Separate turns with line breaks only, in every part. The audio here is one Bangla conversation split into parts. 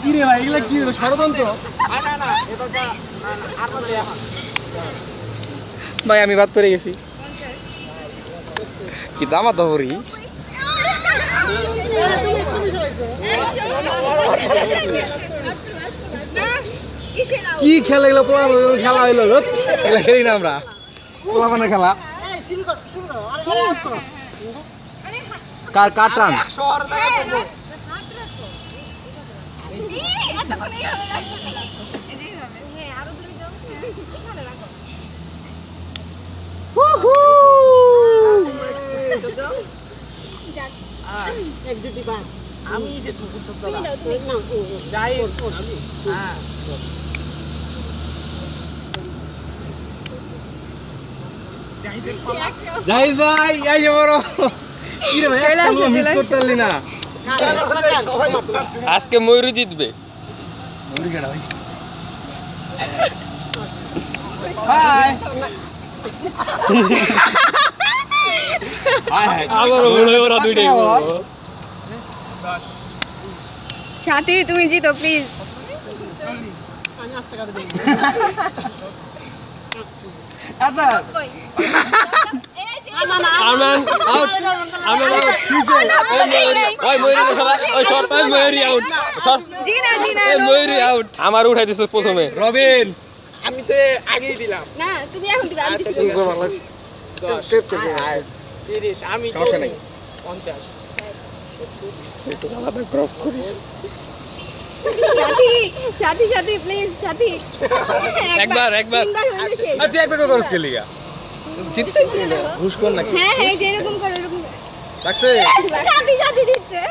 কিরে ভাই এগুলা কি ষড়যন্ত্র? ভাই আমি বাদ পড়ে গেছি। কি দামা দহরি কি খেলা এগুলো? খেলা হইলো খেলি না আমরা, পোলাপানের খেলা। কার টান? আমি যে যাই যাই যাই বড় কি রে ভাই মিস করতে পারলি না।
আজকে ময়ূরী জিতবে।
ময়ূরী কেডা ভাই? হাই হাই হাই
আবার ওরা দুইটাই বলবো।
সাথী তুমি জিতো প্লিজ।
আচ্ছা
আমান আউট, আমান আউট। ওই ময়ূরী খেলা, ওই শর্ট, ওই ময়ূরী আউট, শর্ট,
জিনা জিনা
এই ময়ূরী আউট। আমার উঠাই দিছ প্রথমে
রবিন।
আমি তো আগেই দিলাম।
না তুমি এখন দিবে, আমি দিছি।
30 আমি
সমস্যা নাই।
50
সাথী সাথী সাথী প্লিজ সাথী
একবার।
তিনবার হলে শেষ।
তুই একবার করস কে লিগা?
জিততে
ঘুষ কর নাকি?
হ্যাঁ হ্যাঁ যেরকম করো এরকম করো।
লাগছে
সাথী সাথী দিচ্ছে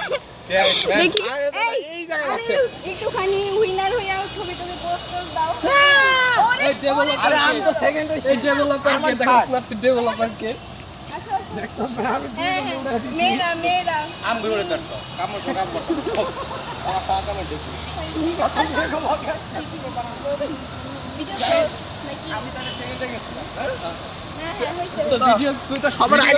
দেখি
এই জায়গায় আছে।
একটুখানি উইনার হয়ে ছবি টবি পোস্ট দাও।
এই ডেভেলপার,
আরে আমি তো সেকেন্ড হইছি।
এই ডেভেলপার কে দেখাস না? তুই ডেভেলপার কে?
হ্যাঁ মেয়েরা মেয়েরা
আম ঘুরে ধরছ কাম করছ কাম করছ আমার পা কামড় দিছি।
ভিডিও নাকি
আমি তাহলে সেকেন্ডে গেছি।
হ্যাঁ হ্যাঁ হইছে।
তো ভিডিও
তুই তো সবার আগে